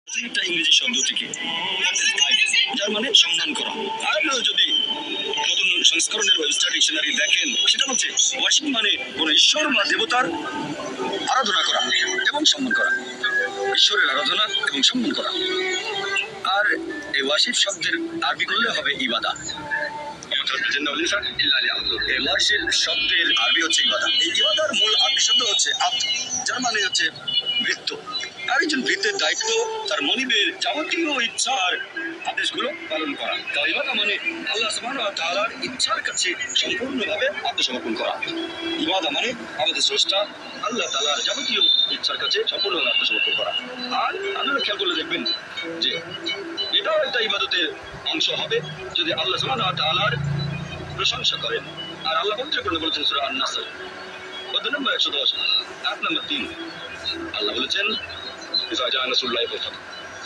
একটা ইংরেজি শব্দ থেকে যার মানে সম্মান করা। আর যদি নতুন সংস্করণের ওয়েবসাইট ডিকশনারি দেখেন, সেটা হচ্ছে ওয়ার্শিপ মানে কোন ঈশ্বর বা দেবতার আরাধনা করা এবং সম্মান করা, ঈশ্বরের আরাধনা এবং সম্মান করা। আর এই ওয়ার্শিপ শব্দের আরবি করলে হবে ইবাদা। ওয়ার্শিপ শব্দের আরবি হচ্ছে ইবাদা। এই ইবাদার মূল আরবি শব্দ হচ্ছে আব্দ, যার মানে হচ্ছে ভৃত্য। আর একজন ভৃত্যের দায়িত্ব তার মনিবের যাবতীয় ইচ্ছার আদেশগুলো পালন করা। তার ইবাদা মানে আল্লাহ সুবহানাহু ওয়া তাআলার ইচ্ছার কাছে সম্পূর্ণভাবে আত্মসমর্পণ করা। ইবাদা মানে আমাদের স্রষ্টা আল্লাহ তাআলার যাবতীয় ইচ্ছার কাছে সম্পূর্ণভাবে আত্মসমর্পণ করা। আর আপনারা খেয়াল করলে দেখবেন যে এটাও একটা ইবাদতের অংশ হবে যদি আল্লাহ সুবহানাহু ওয়া তাআলার প্রশংসা করেন। আর আল্লাহ পবিত্র কোরআনে বলেছেন সূরা আন-নাসর অধ্যায় নম্বর 110 আয়াত নম্বর 3, আল্লাহ বলেছেন إذا جاء نصر الله والفتح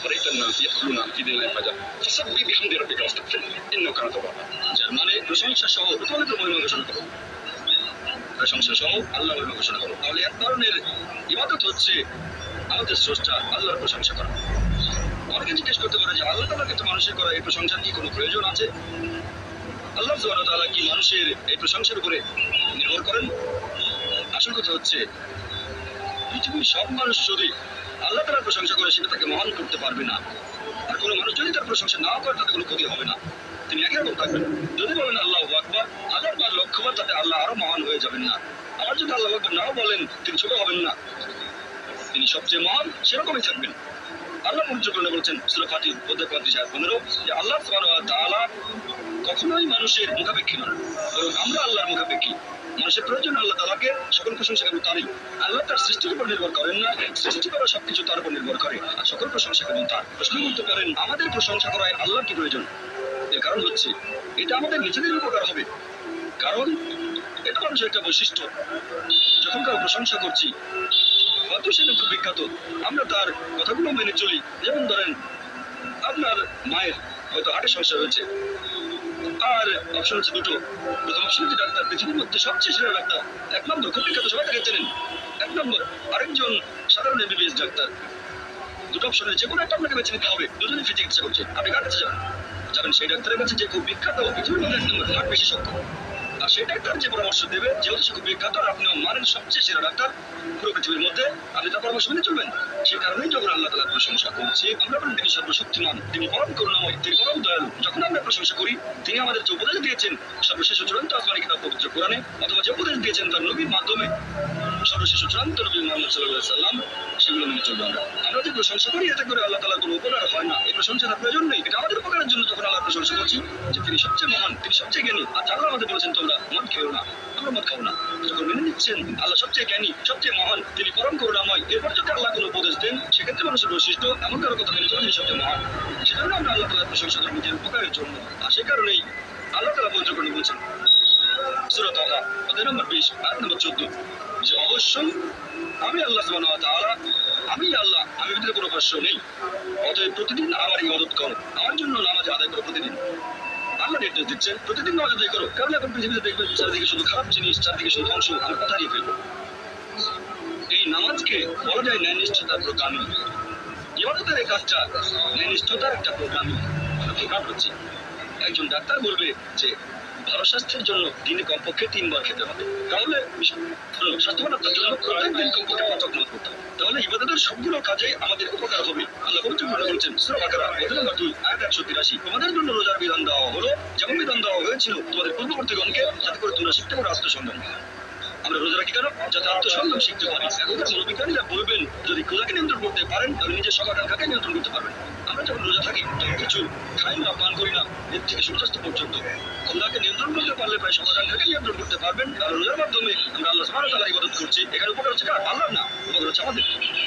ورأيت الناس يدخلون في دين الله أفواجا فسبح بحمد ربك واستغفره إنه كان توابا। যার মানে প্রশংসা সহ প্রথমে তো মহিমা ঘোষণা করো, প্রশংসা সহ আল্লাহর মহিমা ঘোষণা করো। তাহলে এক ধরনের ইবাদত হচ্ছে আমাদের স্রষ্টা আল্লাহর প্রশংসা করা। অনেকে জিজ্ঞেস করতে পারে যে আল্লাহ তাআলার কাছে মানুষের করা এই প্রশংসার কি কোনো প্রয়োজন আছে? আল্লাহ সুবহানাহু ওয়া তাআলা কি মানুষের এই প্রশংসার উপরে নির্ভর করেন? আসল কথা হচ্ছে পৃথিবীর সব মানুষ যদি আল্লাহ তাআলার প্রশংসা করে সেটা তাকে মহান করতে পারবে না। আর কোনো মানুষ যদি তার প্রশংসা না করে তাতে কোনো ক্ষতি হবে না, তিনি একই রকম থাকবেন। যদি বলেন আল্লাহু আকবার 1000 বার লক্ষবার, তাতে আল্লাহ আরো মহান হয়ে যাবেন না। আবার যদি আল্লাহু আকবার নাও বলেন তিনি ছোট হবেন না, তিনি সবচেয়ে মহান সেরকমই থাকবেন। আল্লাহ পবিত্র কোরআনে বলেছেন সূরা ফাতির অধ্যায় 35 আয়াত 15 যে আল্লাহ সুবহানাহু ওয়া তাআলা কখনোই মানুষের মুখাপেক্ষী নন, বরং আমরা আল্লাহর মুখাপেক্ষী। মানুষের প্রয়োজন আল্লাহ তাআলাকে সকল প্রশংসা কেবল তারই। আল্লাহ তার সৃষ্টির উপর নির্ভর করেন না, সৃষ্টি করা সবকিছু তার উপর নির্ভর করে, আর সকল প্রশংসা কেবল তার। প্রশ্ন করতে পারেন আমাদের প্রশংসা করায় আল্লাহর কি প্রয়োজন? এর কারণ হচ্ছে এটা আমাদের নিজেদের উপকার হবে, কারণ এটা মানুষের একটা বৈশিষ্ট্য। যখন কারো প্রশংসা করছি হয়তো সে খুব বিখ্যাত, আমরা তার কথাগুলো মেনে চলি। যেমন ধরেন আপনার মায়ের হয়তো হার্টের সমস্যা হয়েছে, আর অপশন হচ্ছে দুটো। প্রথম অপশন হচ্ছে ডাক্তার, পৃথিবীর মধ্যে সবচেয়ে সেরা ডাক্তার, 1 নম্বর, খুব বিখ্যাত, সবাই তাকে চেনেন। 1 নম্বর আরেকজন সাধারণ এমবিবিএস ডাক্তার। দুটো অপশনের যে কোনো একটা আপনাকে বেছে নিতে হবে। দুজনেই ফ্রি চিকিৎসা করছে, আপনি কার কাছে যাবেন? সেই ডাক্তারের কাছে যে খুব বিখ্যাত, পৃথিবীর মধ্যে 1 নম্বর হার্ট বিশেষজ্ঞ। আর সেই ডাক্তার যে পরামর্শ দেবে, যেহেতু সে খুব বিখ্যাত আর আপনিও মানেন সবচেয়ে সেরা ডাক্তার পুরো পৃথিবীর মধ্যে, আপনি তার পরামর্শ মেনে চলবেন। সে কারণেই যখন আল্লাহ তাআলার প্রশংসা করছি আমরা বলি তিনি সর্বশক্তিমান, তিনি পরম করুণাময়, তিনি পরম দয়ালু। যখন আমরা প্রশংসা করি তিনি আমাদের যে উপদেশ দিয়েছেন সর্বশেষ চূড়ান্ত আসমানি কিতাব পবিত্র কোরআনে, অথবা যে উপদেশ দিয়েছেন তার নবীর মাধ্যমে সর্বশেষ চূড়ান্ত নবী মুহাম্মদ সাল্লাল্লাহু আলাইহি সাল্লাম, সেগুলো মেনে চলবো। আমরা যে প্রশংসা করি এতে করে আল্লাহ তাআলার কোনো উপকার হয় না, এই প্রশংসার প্রয়োজন নেই। এটা আমাদের উপকারের জন্য যখন আল্লাহর প্রশংসা করছি যে তিনি সবচেয়ে মহান, তিনি সবচেয়ে জ্ঞানী। আর আল্লাহ আমাদের বলেছেন তোমরা মদ খেও না, আমরা মদ খাবো না। যখন মেনে নিচ্ছেন আল্লাহ সবচেয়ে জ্ঞানী, সবচেয়ে মহান, তিনি পরম করুণাময়, এরপর যদি আল্লাহ কোনো উপদেশ দেন সেক্ষেত্রে মানুষের বৈশিষ্ট্য এমন কারো কথা মেনে চলে তিনি সবচেয়ে মহান। সেজন্য আমরা আল্লাহ তাআলার প্রশংসা করি নিজের উপকারের জন্য। আর সে কারণেই আল্লাহ তাআলা পবিত্র কোরআনে বলেছেন সূরা তাহা অধ্যায় নম্বর 20 আয়াত নম্বর 14 যে অবশ্যই আমি আল্লাহ সুবহানাহু ওয়া তাআলা, আমি আল্লাহ, আমি ভিতরে কোনো ভাষ্য নেই। অতএব প্রতিদিন আমার ইবাদত করো, আমার জন্য নামাজ আদায় করো প্রতিদিন। আল্লাহ নির্দেশ দিচ্ছেন প্রতিদিন নামাজ আদায় করো, কারণ এখন পৃথিবীতে দেখবেন চারিদিকে শুধু খারাপ জিনিস, চারিদিকে শুধু ধ্বংস, আমরা কথা হারিয়ে ফেলবো। এই নামাজকে বলা যায় ন্যায়নিষ্ঠতার প্রোগ্রামিং। ইবাদতের এই কাজটা ন্যায়নিষ্ঠতার একটা প্রোগ্রামিং হচ্ছে। একজন ডাক্তার বলবে যে ভালো স্বাস্থ্যের জন্য দিনে কমপক্ষে 3 বার খেতে হবে, তাহলে স্বাস্থ্যবানতার জন্য প্রত্যেকদিন কমপক্ষে 5 ওয়াক্ত নামাজ পড়তে হবে। তাহলে ইবাদতের সবগুলো কাজে আমাদের উপকার হবে। আল্লাহ পবিত্র কোরআনে বলেছেন সূরা বাকারা অধ্যায় নম্বর 2 আয়াত 183 তোমাদের জন্য রোজার বিধান দেওয়া হলো যেমন বিধান দেওয়া হয়েছিল তোমাদের পূর্ববর্তীগণকে, যাতে করে তোমরা শিখতে পারো আত্মসংযম। আমরা রোজা রাখি কেন? যাতে আত্মসংযম শিখতে পারি। এখনকার মনোবিজ্ঞানীরা বলবেন যদি ক্ষুধাকে নিয়ন্ত্রণ করতে পারেন তাহলে নিজের সকালকে নিয়ন্ত্রণ করতে পারবেন। আমরা যখন রোজা থাকি তখন কিছু খাই না, পান করি না, এর থেকে সূর্যাস্ত পর্যন্ত। ক্ষুধাকে নিয়ন্ত্রণ করতে পারলে প্রায় সকালকে নিয়ন্ত্রণ করতে পারবেন। কারণ রোজার মাধ্যমে আমরা আল্লাহ সুবহানাহু ওয়া তাআলার ইবাদত করছি। এখানে উপকার হচ্ছে কার? আল্লাহর না, উপকার হচ্ছে আমাদের।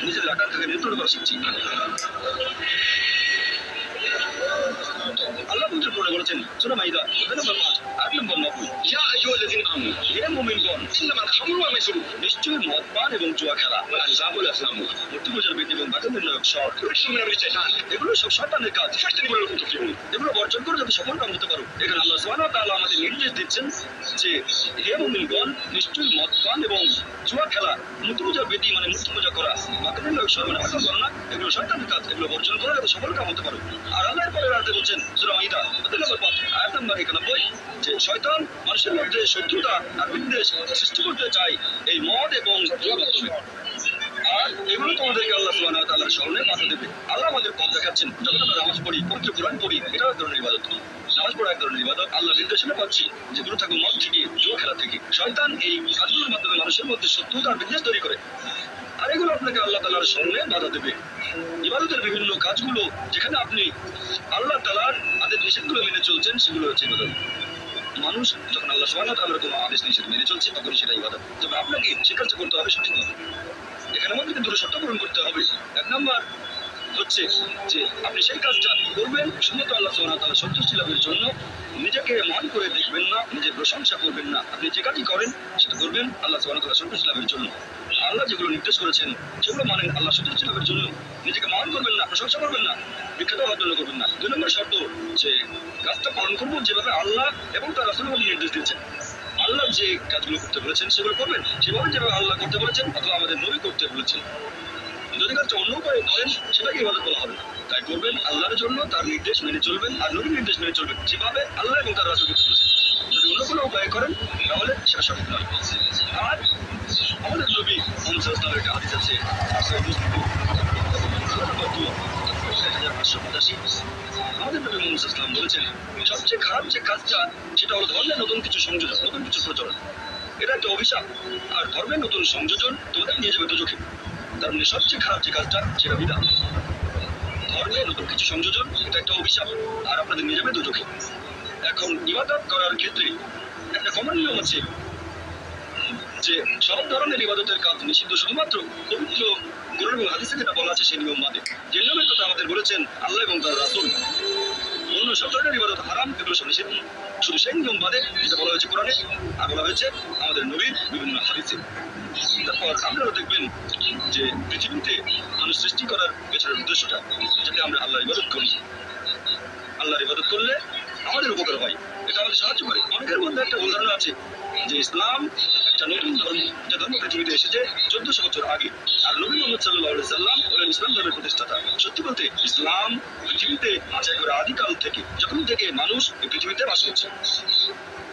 নিজেদের আকাঙ্ক্ষাকে নিয়ন্ত্রণ করা শিখছি। আল্লাহ পবিত্র কোরআনে বলেছেন সূরা মাইদা অধ্যায় নম্বর 5 আয়াত নম্বর 90 ইয়া আইয়ুহাল্লাযীনা আমানু হে মুমিনগণ ইন্নামাল খামরু ওয়াল মাইসিরু নিশ্চয়ই মদ পান এবং জুয়া খেলা ওয়াল আযলামুল আসলামু মূর্তি পূজার বিধি এবং বাতিল নির্ণায়ক শর্ত এগুলো সব শয়তানের কাজ। এগুলো বর্জন করে যাতে সফল কাম হতে পারো। এখানে আল্লাহ সুবহানাহু ওয়া তাআলা আমাদের নির্দেশ দিচ্ছেন যে হে মুমিনগণ নিশ্চয়ই মদ পান এবং জুয়া খেলা, মূর্তি পূজার বিধি মানে মূর্তি পূজা করা, বাতিল নির্ণায়ক শর্ত মানে বাতিল করা না, এগুলো শয়তানের কাজ। এগুলো বর্জন করে যাতে সফল কাম হতে পারো। আর আল্লাহ পরের আয়াতে বলছেন সূরা মাইদা অধ্যায় নম্বর 5 আয়াত নম্বর 91 যে শয়তান মানুষের মধ্যে শত্রুতা আর বিদ্বেষ সৃষ্টি করতে চায় এই মদ এবং জুয়ার মাধ্যমে। আর এগুলো তোমাদেরকে আল্লাহ সুবহানাহু ওয়া তাআলার স্মরণে বাধা দেবে। আল্লাহ আমাদের পথ দেখাচ্ছেন, যখন আমরা নামাজ পড়ি, পবিত্র কোরআন পড়ি, এটাও এক ধরনের ইবাদত। নামাজ পড়া এক ধরনের ইবাদত। আল্লাহ নির্দেশনা পাচ্ছি যে দূরে থাকবো মদ থেকে, জুয়া খেলা থেকে। শয়তান এই কাজগুলোর মাধ্যমে মানুষের মধ্যে শত্রুতা আর বিদ্বেষ তৈরি করে, আর এগুলো আপনাকে আল্লাহ তাআলার স্মরণে বাধা দেবে। ইবাদতের বিভিন্ন কাজগুলো যেখানে আপনি আল্লাহ তাআলার আদেশ নিষেধগুলো মেনে চলছেন, সেগুলো হচ্ছে ইবাদত। মানুষ যখন আল্লাহ সুবহানাহু ওয়া তাআলার কোনো আদেশ নিষেধ মেনে চলছে, তখন সেটা ইবাদত। তবে আপনাকে সে কাজটা করতে হবে সঠিকভাবে। এখানে আমাদেরকে দুটো শর্ত পূরণ করতে হবে। এক নাম্বার হচ্ছে যে আপনি সেই কাজটা করবেন শুধুমাত্র আল্লাহ সুবহানাহু ওয়া তাআলার সন্তুষ্টি লাভের জন্য। নিজেকে মহান করে দেখবেন না, নিজের প্রশংসা করবেন না। আপনি যে কাজই করেন সেটা করবেন আল্লাহ সুবহানাহু ওয়া তাআলার সন্তুষ্টি লাভের জন্য। আল্লাহ যেগুলো নির্দেশ করেছেন সেগুলো মানেন আল্লাহ সন্তুষ্টি লাভের জন্য। নিজেকে মহান করবেন না, প্রশংসা করবেন না, বিখ্যাত হওয়ার জন্য করবেন না। দুই নম্বর শর্ত যে কাজটা পালন করবো যেভাবে আল্লাহ এবং তার রাসূল নির্দেশ দিয়েছেন। আল্লাহ যে কাজগুলো করতে বলেছেন সেগুলো করবেন সেভাবে যেভাবে আল্লাহ করতে বলেছেন অথবা আমাদের নবী করতে বলেছেন। যদি কাজটা অন্য উপায়ে করেন সেটাকে ইবাদত বলা হবে না। তাই করবেন আল্লাহর জন্য, তার নির্দেশ মেনে চলবেন আর নবীর নির্দেশ মেনে চলবেন যেভাবে আল্লাহ এবং তার রাসূল করতে বলেছেন। যদি অন্য কোনো উপায়ে করেন তাহলে সেটা সঠিক নয়। আর আমাদের নবী মুহাম্মদ সাল্লাল্লাহু আলাইহি ওয়াসাল্লামের একটা হাদিস আছে, আমাদের নবী মুহাম্মদ সাল্লাল্লাহু আলাইহি ওয়াসাল্লাম বলেছেন সবচেয়ে খারাপ যে কাজটা সেটা হলো ধর্মের নতুন কিছু সংযোজন, নতুন কিছু প্রচলন। এটা একটা অভিশাপ। আর ধর্মের নতুন সংযোজন তোমাদের নিয়ে যাবে দোজখে। তার মানে সবচেয়ে খারাপ যে কাজটা সেটা বিদআত। ধর্মের নতুন কিছু সংযোজন এটা একটা অভিশাপ আর আপনাদের নিয়ে যাবে দোজখে। এখন ইবাদত করার ক্ষেত্রে একটা কমন নিয়ম আছে যে সব ধরনের ইবাদতের কাজ নিষিদ্ধ শুধুমাত্র পবিত্র কোরআন এবং হাদিসে যেটা বলা আছে সেই নিয়ম মানে। যে নিয়মের কথা আমাদের বলেছেন আল্লাহ এবং তার রাসূল, অন্য সব ধরনের ইবাদত হারাম, এগুলো সব নিষিদ্ধ। শুধু সেই নিয়ম বাদে যেটা বলা হয়েছে কোরআনে আর বলা হয়েছে আমাদের নবীর বিভিন্ন হাদিসে। তারপর আপনারা দেখবেন যে পৃথিবীতে মানুষ সৃষ্টি করার পেছনের উদ্দেশ্যটা যাতে আমরা আল্লাহর ইবাদত করি। আল্লাহর ইবাদত করলে আমাদের উপকার হয়, এটা আমাদের সাহায্য করে। অনেকের মধ্যে একটা ভুল ধারণা আছে যে ইসলাম একটা নতুন ধর্ম, যে ধর্ম পৃথিবীতে এসেছে 1400 বছর আগে, আর নবী মুহাম্মদ সাল্লাল্লাহু আলাইহি সাল্লাম হলেন ইসলাম ধর্মের প্রতিষ্ঠাতা। সত্যি বলতে ইসলাম পৃথিবীতে আছে করে আদিকাল থেকে, যখন থেকে মানুষ এই পৃথিবীতে বাস করছে।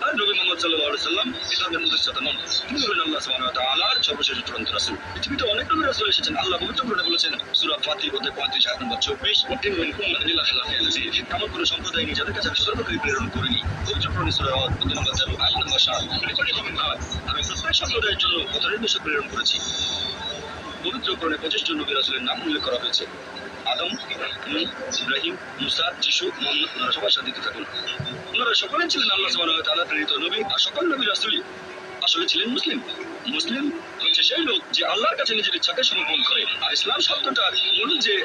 আর নবী মুহাম্মদ সাল্লাল্লাহু আলাইহি সাল্লাম এই ধর্মের প্রতিষ্ঠাতা নন, তিনি হলেন আল্লাহ সুবহানাহু ওয়া তাআলার সর্বশেষ চূড়ান্ত রাসূল। পৃথিবীতে অনেক নবী রাসূল এসেছেন। আল্লাহ পবিত্র কোরআনে বলেছেন সূরা ফাতির অধ্যায় 35 আয়াত নম্বর 24, "ওয়াতিন মিনকুম ইল্লা খালাফিন নাযীর।" এমন কোনো সম্প্রদায় নেই যাদের কাছে আমি সতর্ককারী প্রেরণ করিনি। পবিত্র কোরআনে সূরা আদ অধ্যায় নম্বর 4 আয়াত নম্বর 7, আমি প্রত্যেক সম্প্রদায়ের জন্য পথ নির্দেশক প্রেরণ করেছি। পবিত্র কোরআনে 25 জন নবী রাসূলের নাম উল্লেখ করা হয়েছে। আদম, নূহ, ইব্রাহিম, মুসা, যিশু, মুহাম্মদ, ওনারা সবার সাথে থাকুন। ওনারা সকলেই ছিলেন আল্লাহ সুবহানাহু ওয়া তাআলার প্রেরিত নবী। আর সকল নবী রাসূলই আসলে ছিলেন মুসলিম। মুসলিম হচ্ছে সেই লোক যে আল্লাহর কাছে নিজের ইচ্ছাকে সমর্পণ করে। আর ইসলাম শব্দটার মূল যে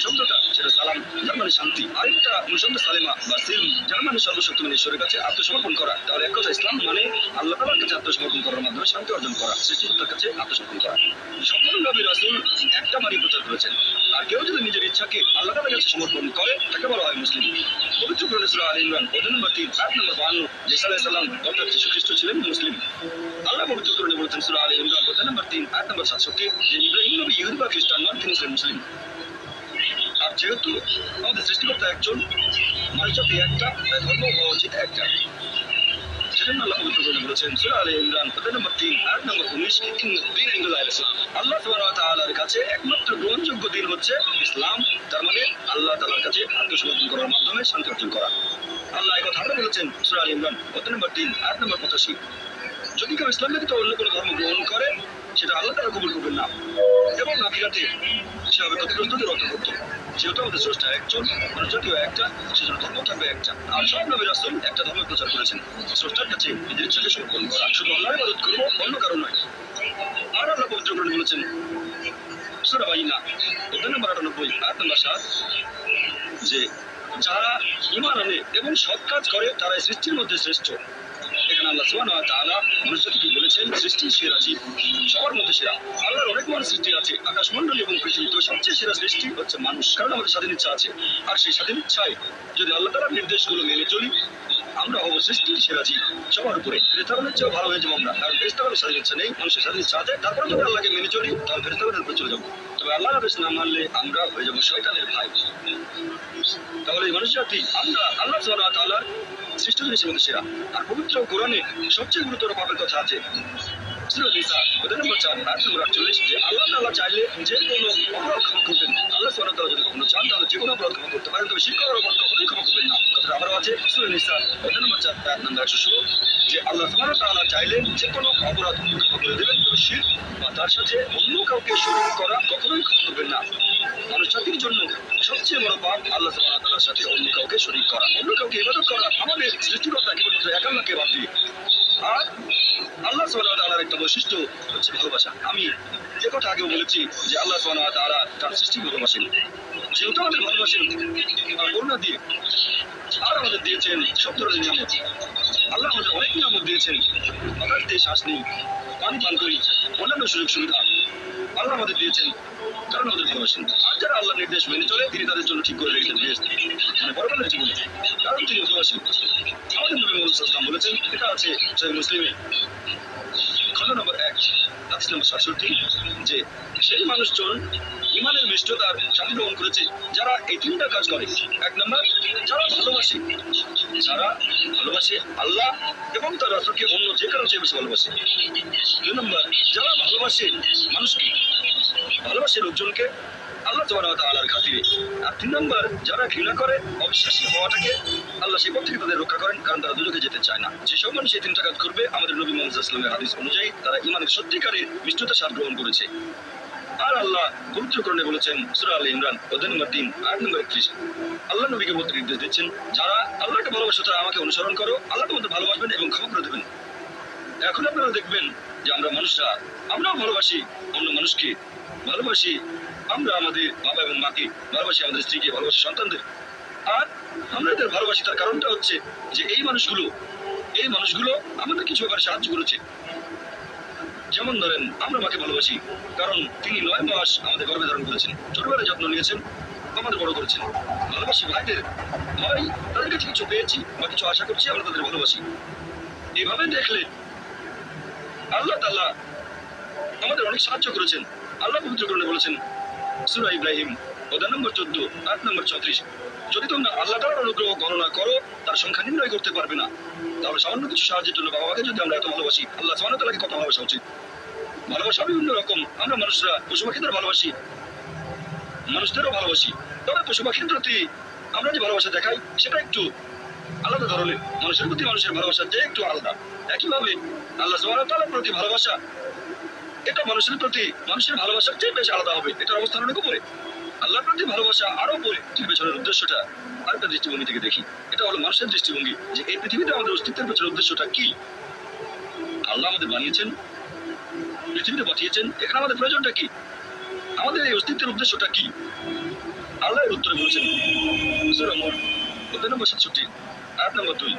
শব্দটা সেটা সালাম, যার মানে শান্তি। আরেকটা মূল শব্দ সালেমা বা সিলম, যার মানে সর্বশক্তিমান ঈশ্বরের কাছে আত্মসমর্পণ করা। তাহলে এক কথা ইসলাম মানে আল্লাহ তাআলার কাছে আত্মসমর্পণ করার মাধ্যমে শান্তি অর্জন করা, সৃষ্টিকর্তার কাছে আত্মসমর্পণ করা। সকল নবী রাসূল একটা বাণী প্রচার করেছেন। আর কেউ যদি নিজের ইচ্ছাকে আল্লাহ তাআলার কাছে সমর্পণ করে তাকে বলা হয় মুসলিম। পবিত্র কোরআনে সূরা আলে ইমরান অধ্যায় নম্বর 3 আয়াত নম্বর 52, ঈসা আলাইহিস সালাম অর্থাৎ যীশু খ্রিস্ট ছিলেন মুসলিম। আল্লাহ পবিত্র কোরআনে বলেছেন সূরা আলে ইমরান অধ্যায় নম্বর 3 আয়াত নম্বর 67 যে ইব্রাহিম নবী ইহুদি বা খ্রিস্টান নন, তিনি ছিলেন মুসলিম। আর যেহেতু আমাদের সৃষ্টিকর্তা একজন, মানুষ জাতি একটা, তাই ধর্ম হওয়া উচিত একটা। সেজন্য আল্লাহ পবিত্র কোরআনে বলেছেন সূরা আলে ইমরান অধ্যায় নম্বর 3 আয়াত নম্বর 19, ইন্নাদ-দীনা ইনদাল্লাহিল ইসলাম। আল্লাহ সুবহানাহু ওয়া তাআলার কাছে একমাত্র গ্রহণযোগ্য দিন হচ্ছে ইসলাম। তার মানে আল্লাহ তাআলার কাছে আত্মসমর্পণ করার মাধ্যমে শান্তি অর্জন করা। আল্লাহ এই কথা আরো বলেছেন সূরা আলে ইমরান অধ্যায় নম্বর 3 আয়াত নম্বর 85, যদি কেউ ইসলাম ব্যতীত অন্য কোনো ধর্ম গ্রহণ করে সেটা আল্লাহ তাআলা কবুল করবেন না এবং আখিরাতে সে হবে ক্ষতিগ্রস্তদের অন্তর্ভুক্ত। যেহেতু আমাদের স্রষ্টা একজন, মানুষ জাতিও একটা, সেজন্য ধর্ম থাকবে একটা। আর সব নবী রাসূল একটা ধর্ম প্রচার করেছেন, স্রষ্টার কাছে নিজের ইচ্ছাকে সমর্পণ করা, শুধু আল্লাহর ইবাদত করব, অন্য কারণ নয়। আর আল্লাহ পবিত্র কোরআনে বলেছেন সূরা বাইনা অধ্যায় নম্বর 98 আয়াত নম্বর 7 যে যারা ঈমান আনে এবং সৎ কাজ করে তারাই সৃষ্টির মধ্যে শ্রেষ্ঠ। এখানে আল্লাহ সুবহানাহু সুবহানাহু ওয়া তাআলা মানুষকে বলেছেন সৃষ্টি সেরা জীব, সবার মধ্যে সেরা। আল্লাহর অনেক মানুষ সৃষ্টি আছে, আকাশমণ্ডলী এবং পৃথিবীতে সবচেয়ে সেরা সৃষ্টি হচ্ছে মানুষ, কারণ আমাদের স্বাধীন ইচ্ছা আছে। আর সেই স্বাধীন ইচ্ছায় যদি আল্লাহ তাআলার নির্দেশগুলো মেনে চলি, আমরা হবো সৃষ্টির সেরা জীব সবার উপরে। ফেরেশতাগণের চেয়েও ভালো হয়ে যাবো আমরা, কারণ ফেরেশতাগণের স্বাধীন ইচ্ছা নেই, মানুষের স্বাধীন ইচ্ছা আছে। তারপরে যদি আল্লাহকে মেনে চলি তাহলে ফেরেশতাগণের উপরে চলে যাবো। তবে আল্লাহর আদেশ না মানলে আমরা হয়ে যাবো শয়তানের ভাই। তাহলে এই মানুষ জাতি আমরা আল্লাহ সুবহানাহু ওয়া তাআলার সৃষ্ট জিনিসের মধ্যে সেরা। আর পবিত্র কোরআনে সবচেয়ে গুরুতর পাপের কথা আছে, সূরা নিসা অধ্যায় নম্বর 4 আয়াত নম্বর 48, যে আল্লাহ তাআলা চাইলে যে কোনো অপরাধ ক্ষমা করবেন। আল্লাহ সুবহানাহু ওয়া তাআলা যদি কখনো চান তাহলে যে কোনো অপরাধ ক্ষমা করতে পারেন, তবে শিরক করার অপরাধ কখনোই ক্ষমা করবেন না। কথাটা আবারও আছে সূরা নিসা অধ্যায় নম্বর 4 আয়াত নম্বর 116, যে আল্লাহ সুবহানাহু ওয়া তাআলা চাইলে যে কোনো অপরাধ ক্ষমা করে দেবেন, তবে শিরক বা তার সাথে অন্য কাউকে শরীক করা কখনোই ক্ষমা করবেন না। মানুষ জাতির জন্য সবচেয়ে বড় পাপ আল্লাহ সুবহানাহু ওয়া তাআলার সাথে অন্য কাউকে শরীক করা, অন্য কাউকে ইবাদত করা, আমাদের সৃষ্টিকর্তা কেবলমাত্র এক আল্লাহকে বাদ দিয়ে। আর আল্লাহ সুবহানাহু ওয়া তাআলার একটা বৈশিষ্ট্য হচ্ছে ভালোবাসা। আমি যে কথা আগেও বলেছি যে আল্লাহ সুবহানাহু ওয়া তাআলা তার সৃষ্টি ভালোবাসেন, যেহেতু আমাদের ভালোবাসেন আর করুণা দিয়ে, আর আমাদের দিয়েছেন সব ধরনের নিয়ামত। আল্লাহ আমাদের অনেক নিয়ামত দিয়েছেন, বাতাস দিয়ে শ্বাস নিই, পানি পান করি, অন্যান্য সুযোগ সুবিধা আল্লাহ আমাদের দিয়েছেন, কারণ আমাদের ভালোবাসেন। আর যারা আল্লাহর নির্দেশ মেনে চলে তিনি তাদের জন্য ঠিক করে রেখেছেন বেহেশত, মানে পরকালের জীবনে, কারণ তিনি ভালোবাসেন। আমাদের নবী মুহাম্মদ সাল্লাল্লাহু আলাইহি ওয়াসাল্লাম বলেছেন, এটা আছে সহিহ মুসলিমে খণ্ড নম্বর 1 হাদিস নম্বর 67, যে সেই মানুষজন ইমানের মিষ্টতার স্বাদ গ্রহণ করেছে যারা এই তিনটা কাজ করে। 1 নম্বর, যারা ভালোবাসে আল্লাহ এবং তার রাসূলকে অন্য যে কারো চেয়ে বেশি ভালোবাসে। 2 নম্বর, যারা ভালোবাসে মানুষকে, ভালোবাসে লোকজনকে আল্লাহ সুবহানাহু ওয়া তাআলার খাতিরে। আর 3 নম্বর, যারা ঘৃণা করে অবিশ্বাসী হওয়াটাকে, আল্লাহ সেই পথ থেকে তাদের রক্ষা করেন, কারণ তারা দুজকে যেতে চায় না। যেসব মানুষ এই তিনটা কাজ করবে, আমাদের নবী মুহাম্মদ সাল্লাল্লাহু আলাইহি ওয়াসাল্লামের হাদিস অনুযায়ী তারা ইমানের সত্যিকারের মিষ্টতার স্বাদ গ্রহণ করেছে। আর আল্লাহ পবিত্র কোরআনে বলেছেন সূরা আলে ইমরান অধ্যায় নম্বর 3 আয়াত নম্বর 31, আল্লাহ নবীকে বলতে নির্দেশ দিচ্ছেন, যারা আল্লাহকে ভালোবাসো তারা আমাকে অনুসরণ করো, আল্লাহ তোমাদের ভালোবাসবেন এবং ক্ষমা করে দেবেন। এখন আপনারা দেখবেন যে আমরা মানুষরা, আমরাও ভালোবাসি অন্য মানুষকে, ভালোবাসি আমরা আমাদের বাবা এবং মাকে, ভালোবাসি আমাদের স্ত্রীকে, ভালোবাসি সন্তানদের। আর আমরা এদের ভালোবাসি তার কারণটা হচ্ছে যে এই মানুষগুলো আমাদের কিছু ব্যাপারে সাহায্য করেছে। যেমন ধরেন, আমরা মাকে ভালোবাসি কারণ তিনি 9 মাস আমাদের গর্ভে ধারণ করেছেন, ছোটবেলায় যত্ন নিয়েছেন, আমাদের বড় করেছেন। ভালোবাসি ভাইদের, ভাই তাদের কাছে কিছু পেয়েছি বা কিছু আশা করছি, আমরা তাদের ভালোবাসি। এইভাবে দেখলে আল্লাহ তাআলা আমাদের অনেক সাহায্য করেছেন। আল্লাহ পবিত্র কোরআনে বলেছেন সূরা ইব্রাহিম অধ্যায় নম্বর 14 আয়াত নম্বর 34, যদি তোমরা আল্লাহ তাআলার অনুগ্রহ গণনা করো তার সংখ্যা নির্ণয় করতে পারবে না। তাহলে সামান্য কিছু সাহায্যের জন্য বাবা মাকে যদি আমরা এত ভালোবাসি, আল্লাহ সুবহানাহু ওয়া তাআলাকে কত ভালোবাসা উচিত। ভালোবাসা বিভিন্ন রকম, আমরা মানুষরা পশু পাখিদের ভালোবাসি, মানুষদেরও ভালোবাসি, তবে পশু পাখির প্রতি আমরা যে ভালোবাসা দেখাই সেটা একটু আলাদা ধরনের, মানুষের প্রতি মানুষের ভালোবাসা যে একটু আলাদা। একইভাবে আল্লাহ সুবহানাহু ওয়া তাআলার প্রতি ভালোবাসা, এটা মানুষের প্রতি মানুষের ভালোবাসার চেয়ে বেশ আলাদা হবে, এটার অবস্থান অনেক উপরে। আল্লাহর প্রতি ভালোবাসা আরো উপরে। এর পেছনের উদ্দেশ্যটা আরেকটা দৃষ্টিভঙ্গি থেকে দেখি, এটা হলো মানুষের দৃষ্টিভঙ্গি, যে এই পৃথিবীতে আমাদের অস্তিত্বের পেছনের উদ্দেশ্যটা কি। আল্লাহ আমাদের বানিয়েছেন, পৃথিবীতে পাঠিয়েছেন, এখানে আমাদের প্রয়োজনটা কি, আমাদের এই অস্তিত্বের উদ্দেশ্যটা কি। আল্লাহ এর উত্তরে বলেছেন সূরা নূর অধ্যায় নম্বর 67 আয়াত নম্বর 2,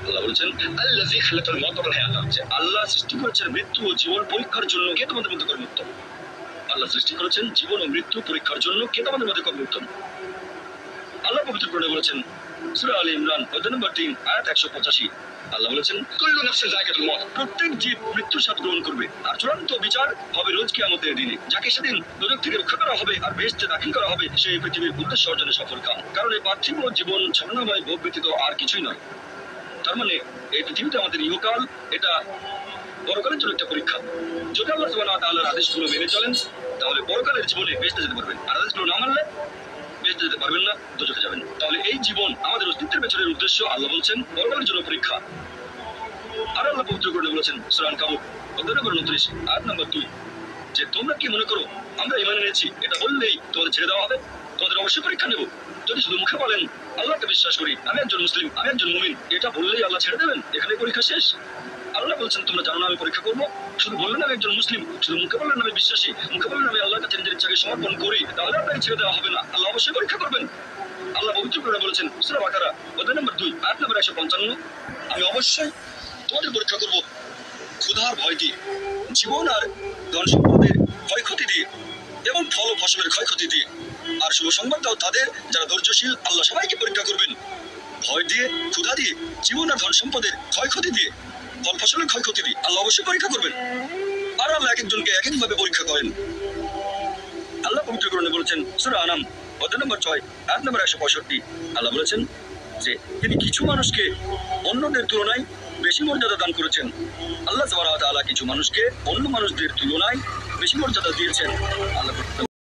আল্লাহ বলেছেন, আল্লাযী খালাকাল মাউতা ওয়াল হায়াতা, যে আল্লাহ সৃষ্টি করেছেন মৃত্যু ও জীবন পরীক্ষার জন্য। কে তোমাদের মধ্যে কর্মে উত্তম? আল্লাহ সৃষ্টি করেছেন জীবন ও মৃত্যু পরীক্ষার জন্য, কে তোমাদের মধ্যে কর্মে উত্তম? আল্লাহ পবিত্র কোরআনে বলেছেন সূরা আলে ইমরান অধ্যায় নম্বর 3 আয়াত 185, আল্লাহ বলেছেন, কুল্লু নাফসিন যায়কাতুল মউত, প্রত্যেক জীব মৃত্যুর স্বাদ গ্রহণ করবে, আর চূড়ান্ত বিচার হবে রোজ কিয়ামতের দিনে। যাকে সেদিন দোজখ থেকে রক্ষা করা হবে আর বেহেশতে দাখিল করা হবে, সেই পৃথিবীর উদ্দেশ্য অর্জনে সফল কাম। কারণ এই পার্থিব জীবন ছলনাময় ভোগ ব্যতীত আর কিছুই নয়। তার মানে এই পৃথিবীতে আমাদের ইহকাল, এটা পরকালের জন্য একটা পরীক্ষা। যদি আল্লাহ সুবহানাহু ওয়া তাআলার আদেশগুলো মেনে চলেন তাহলে পরকালের জীবনে বেহেশতে যেতে পারবেন, আর আদেশগুলো না মানলে বেহেশতে যেতে পারবেন না, দোজখে যাবেন। তাহলে এই জীবন আমাদের অস্তিত্বের পেছনের উদ্দেশ্য, আল্লাহ বলছেন পরকালের জন্য পরীক্ষা। আর আল্লাহ পবিত্র কোরআনে বলেছেন সূরা আনকাবুত অধ্যায় নম্বর 29 আয়াত নম্বর 2, যে তোমরা কি মনে করো আমরা ঈমান এনেছি এটা বললেই তোমাদের ছেড়ে দেওয়া হবে? তোমাদের অবশ্যই পরীক্ষা নেব। যদি শুধু মুখে বলেন আল্লাহকে বিশ্বাস করি, আমি একজন মুসলিম, আমি একজন মুমিন, এটা বললেই আল্লাহ ছেড়ে দেবেন? এখানে পরীক্ষা শেষ। আল্লাহ বলছেন তোমরা জানো না আমি পরীক্ষা করবো? শুধু বললেন আমি একজন মুসলিম, শুধু মুখে বললেন আমি বিশ্বাসী, মুখে বললেন আমি আল্লাহর কাছে নিজের ইচ্ছাকে সমর্পণ করি, তাহলে আপনাকে ছেড়ে দেওয়া হবে না। আল্লাহ অবশ্যই পরীক্ষা করবেন। আল্লাহ পবিত্র কোরআনে বলেছেন সূরা বাকারা অধ্যায় নম্বর 2 আয়াত নম্বর 155, আমি অবশ্যই তোমাদের পরীক্ষা করব ক্ষুধার ভয় দিয়ে, জীবন আর ধন সম্পদের ক্ষয়ক্ষতি দিয়ে, এবং ফল ও ফসলের ক্ষয়ক্ষতি দিয়ে। আর শুভ সংবাদ দাও তাদের যারা ধৈর্যশীল, আল্লাহ সবাইকে পরীক্ষা করবেন ভয় দিয়ে, ক্ষুধা দিয়ে, জীবন আর ধন সম্পদের ক্ষয়ক্ষতি দিয়ে, ফল ফসলের ক্ষয়ক্ষতি দিয়ে। আল্লাহ অবশ্যই পরীক্ষা করবেন, আর আল্লাহ এক একজনকে এক একভাবে পরীক্ষা করেন। আল্লাহ পবিত্র কোরআনে বলেছেন, সূরা আনাম অধ্যায় নম্বর 6 আয়াত নম্বর 165, আল্লাহ বলেছেন যে তিনি কিছু মানুষকে অন্যদের তুলনায় বেশি মর্যাদা দান করেছেন। আল্লাহ সুবহানাহু ওয়া তাআলা কিছু মানুষকে অন্য মানুষদের তুলনায় বেশি মর্যাদা দিয়েছেন। আল্লাহ